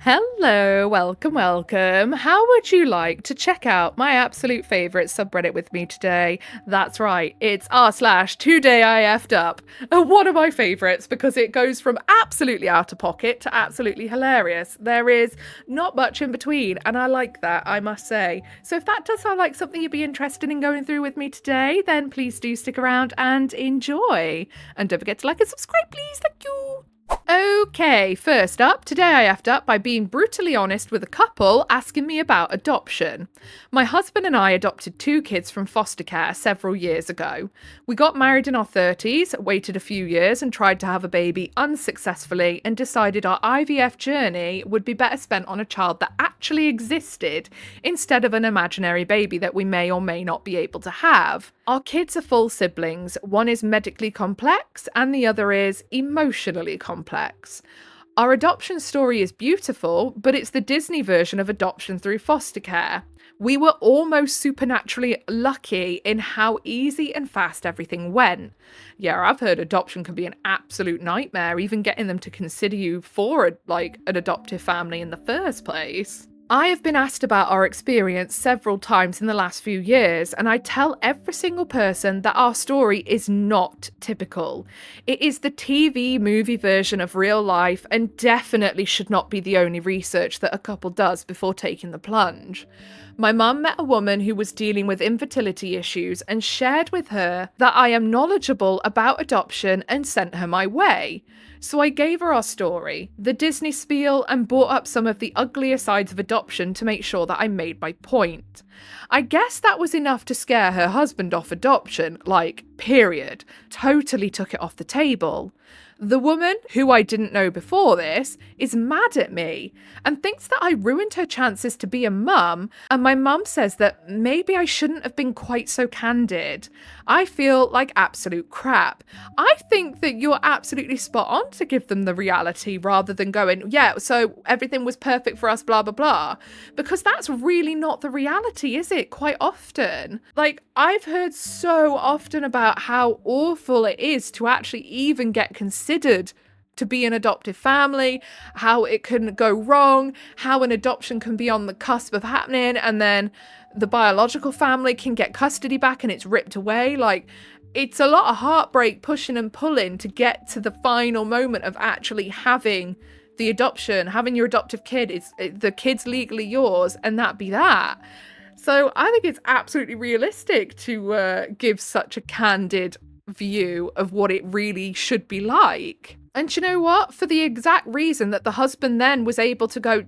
Hello, welcome. How would you like to check out my absolute favourite subreddit with me today? That's right, it's r/today I effed up. One of my favourites because it goes from absolutely out of pocket to absolutely hilarious. There is not much in between, and I like that, I must say. So if that does sound like something you'd be interested in going through with me today, then please do stick around and enjoy. And don't forget to like and subscribe, please. Thank you. Okay, first up, today I effed up by being brutally honest with a couple asking me about adoption. My husband and I adopted 2 kids from foster care several years ago. We got married in our 30s, waited a few years and tried to have a baby unsuccessfully, and decided our IVF journey would be better spent on a child that actually existed instead of an imaginary baby that we may or may not be able to have. Our kids are full siblings. One is medically complex and the other is emotionally complex. Our adoption story is beautiful, but it's the Disney version of adoption through foster care. We were almost supernaturally lucky in how easy and fast everything went. Yeah, I've heard adoption can be an absolute nightmare, even getting them to consider you for an adoptive family in the first place. I have been asked about our experience several times in the last few years, and I tell every single person that our story is not typical. It is the TV movie version of real life and definitely should not be the only research that a couple does before taking the plunge. My mum met a woman who was dealing with infertility issues and shared with her that I am knowledgeable about adoption and sent her my way. So I gave her our story, the Disney spiel, and brought up some of the uglier sides of adoption to make sure that I made my point. I guess that was enough to scare her husband off adoption, period. Totally took it off the table. The woman, who I didn't know before this, is mad at me and thinks that I ruined her chances to be a mum, and my mum says that maybe I shouldn't have been quite so candid. I feel like absolute crap. I think that you're absolutely spot on to give them the reality rather than going, yeah, so everything was perfect for us, blah, blah, blah. Because that's really not the reality, is it? Quite often. I've heard so often about how awful it is to actually even get considered to be an adoptive family, how it can go wrong, how an adoption can be on the cusp of happening, and then the biological family can get custody back and it's ripped away. It's a lot of heartbreak, pushing and pulling to get to the final moment of actually having the adoption, having your adoptive kid. The kid's legally yours, and that be that. So I think it's absolutely realistic to give such a candid view of what it really should be like. And you know what? For the exact reason that the husband then was able to go,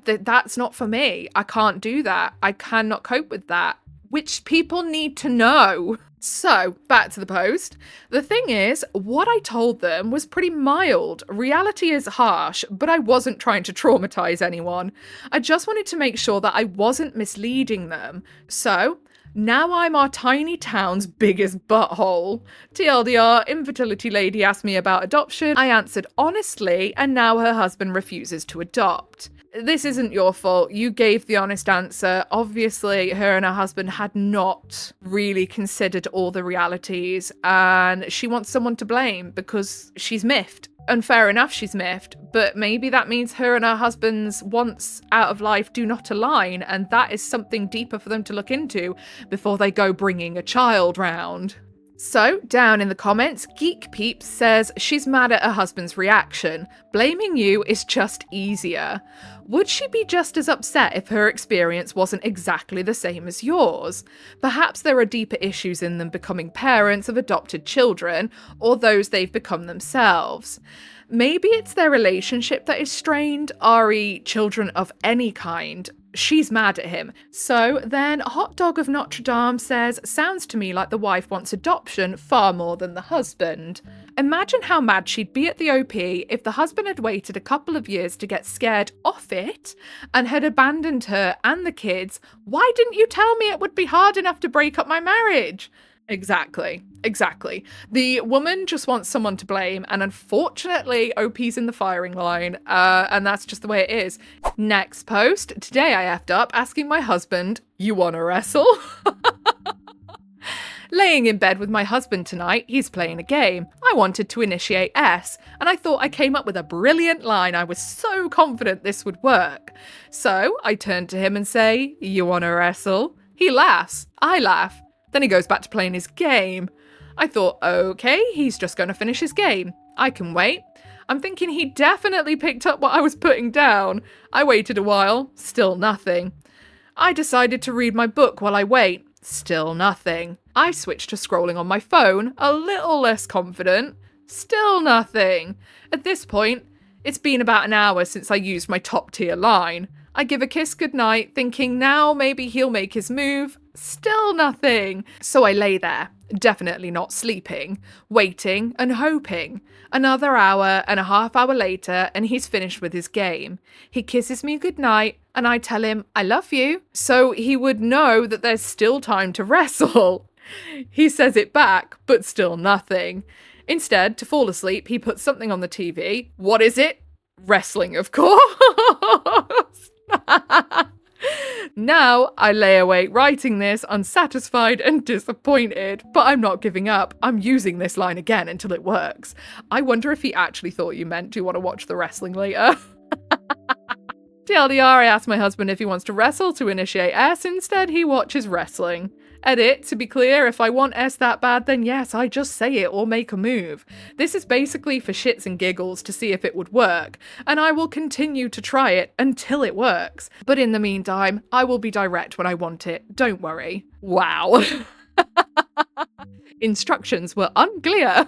that's not for me. I can't do that. I cannot cope with that. Which people need to know. So, back to the post. The thing is, what I told them was pretty mild. Reality is harsh, but I wasn't trying to traumatize anyone. I just wanted to make sure that I wasn't misleading them. So, now I'm our tiny town's biggest butthole. TLDR, infertility lady asked me about adoption. I answered honestly, and now her husband refuses to adopt. This isn't your fault. You gave the honest answer. Obviously, her and her husband had not really considered all the realities, and she wants someone to blame because she's miffed. And fair enough, she's miffed, but maybe that means her and her husband's wants out of life do not align, and that is something deeper for them to look into before they go bringing a child round. So, down in the comments, Geek Peeps says she's mad at her husband's reaction. Blaming you is just easier. Would she be just as upset if her experience wasn't exactly the same as yours? Perhaps there are deeper issues in them becoming parents of adopted children, or those they've become themselves. Maybe it's their relationship that is strained, re children of any kind. She's mad at him. So then Hot Dog of Notre Dame says, sounds to me like the wife wants adoption far more than the husband. Imagine how mad she'd be at the OP if the husband had waited a couple of years to get scared off it and had abandoned her and the kids. Why didn't you tell me it would be hard enough to break up my marriage? Exactly. The woman just wants someone to blame, and unfortunately, OP's in the firing line, and that's just the way it is. Next post. Today I effed up asking my husband, you wanna wrestle? Laying in bed with my husband tonight, he's playing a game. I wanted to initiate S, and I thought I came up with a brilliant line. I was so confident this would work. So I turn to him and say, "You wanna wrestle?" He laughs. I laugh. Then he goes back to playing his game. I thought, okay, he's just going to finish his game. I can wait. I'm thinking he definitely picked up what I was putting down. I waited a while. Still nothing. I decided to read my book while I wait. Still nothing. I switched to scrolling on my phone, a little less confident. Still nothing. At this point, it's been about an hour since I used my top tier line. I give a kiss goodnight, thinking now maybe he'll make his move. Still nothing. So I lay there, definitely not sleeping, waiting and hoping. Another hour and a half hour later, and he's finished with his game. He kisses me goodnight, and I tell him, "I love you," so he would know that there's still time to wrestle. He says it back, but still nothing. Instead, to fall asleep, he puts something on the TV. What is it? Wrestling, of course. Now I lay awake writing this, unsatisfied and disappointed, but I'm not giving up. I'm using this line again until it works. I wonder if he actually thought you meant, "Do you want to watch the wrestling later?" TLDR, I asked my husband if he wants to wrestle to initiate S. Instead, he watches wrestling. Edit, to be clear, if I want S that bad, then yes, I just say it or make a move. This is basically for shits and giggles to see if it would work, and I will continue to try it until it works. But in the meantime, I will be direct when I want it, don't worry. Wow. Instructions were unclear.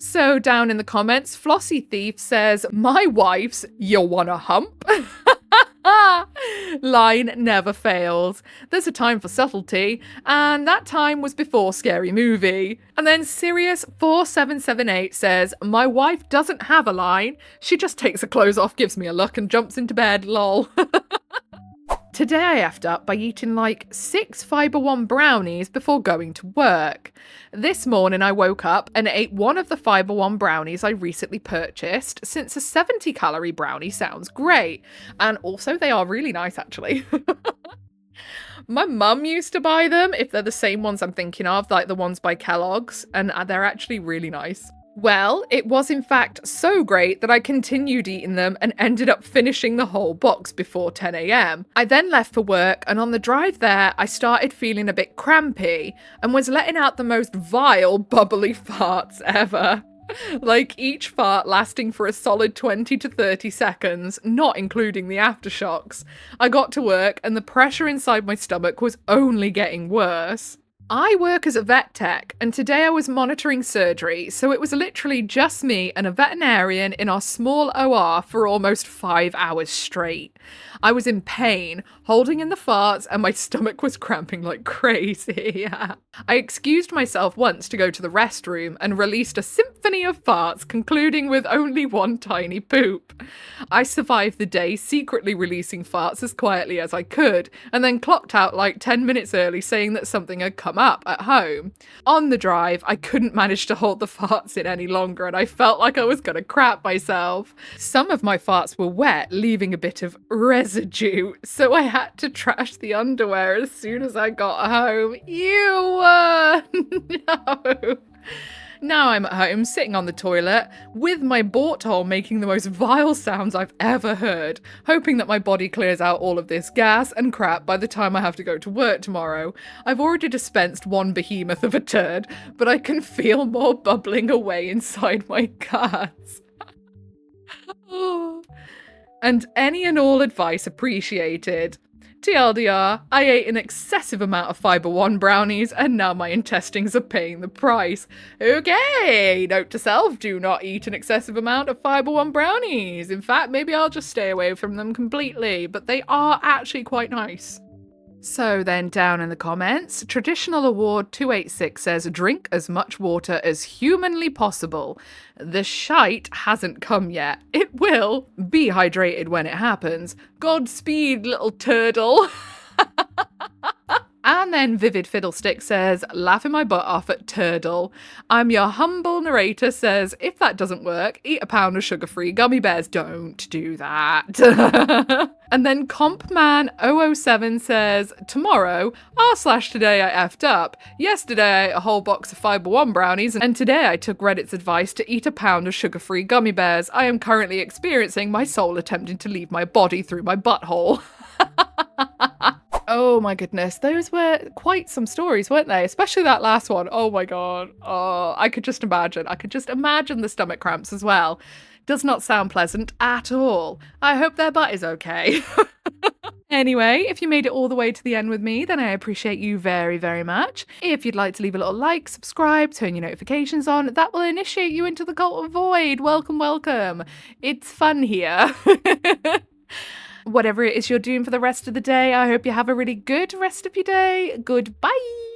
So down in the comments, Flossy Thief says, "My wife's 'you wanna hump?' line never fails. There's a time for subtlety, and that time was before Scary Movie." And then Sirius4778 says, "My wife doesn't have a line. She just takes her clothes off, gives me a look, and jumps into bed, lol." Today I effed up by eating like 6 Fibre One brownies before going to work. This morning I woke up and ate one of the Fibre One brownies I recently purchased, since a 70-calorie brownie sounds great. And also they are really nice, actually. My mum used to buy them, if they're the same ones I'm thinking of, like the ones by Kellogg's, and they're actually really nice. Well, it was in fact so great that I continued eating them and ended up finishing the whole box before 10 a.m. I then left for work, and on the drive there, I started feeling a bit crampy and was letting out the most vile, bubbly farts ever. Like each fart lasting for a solid 20 to 30 seconds, not including the aftershocks. I got to work and the pressure inside my stomach was only getting worse. I work as a vet tech, and today I was monitoring surgery, so it was literally just me and a veterinarian in our small OR for almost 5 hours straight. I was in pain, holding in the farts, and my stomach was cramping like crazy. I excused myself once to go to the restroom and released a symphony of farts, concluding with only one tiny poop. I survived the day secretly releasing farts as quietly as I could, and then clocked out like 10 minutes early saying that something had come up at home. On the drive, I couldn't manage to hold the farts in any longer, and I felt like I was gonna crap myself. Some of my farts were wet, leaving a bit of residue, so I had to trash the underwear as soon as I got home. Ew! No! Now I'm at home, sitting on the toilet, with my bort hole making the most vile sounds I've ever heard, hoping that my body clears out all of this gas and crap by the time I have to go to work tomorrow. I've already dispensed one behemoth of a turd, but I can feel more bubbling away inside my guts. And any and all advice appreciated. TLDR, I ate an excessive amount of Fibre One brownies, and now my intestines are paying the price. Okay, note to self, do not eat an excessive amount of Fibre One brownies. In fact, maybe I'll just stay away from them completely, but they are actually quite nice. So then down in the comments, Traditional Award 286 says, "Drink as much water as humanly possible. The shite hasn't come yet. It will. Be hydrated when it happens. Godspeed, little turtle." And then Vivid Fiddlestick says, laughing my butt off at Turtle. I'm your humble narrator says, if that doesn't work, eat a pound of sugar-free gummy bears. Don't do that. And then Compman007 says, tomorrow, r/today I effed up. Yesterday I ate a whole box of Fiber One brownies, and today I took Reddit's advice to eat a pound of sugar-free gummy bears. I am currently experiencing my soul attempting to leave my body through my butthole. Oh my goodness, those were quite some stories, weren't they? Especially that last one. Oh my god. Oh, I could just imagine. I could just imagine the stomach cramps as well. Does not sound pleasant at all. I hope their butt is okay. Anyway, if you made it all the way to the end with me, then I appreciate you very, very much. If you'd like to leave a little like, subscribe, turn your notifications on, that will initiate you into the Cult of Void. Welcome, welcome. It's fun here. Whatever it is you're doing for the rest of the day, I hope you have a really good rest of your day. Goodbye.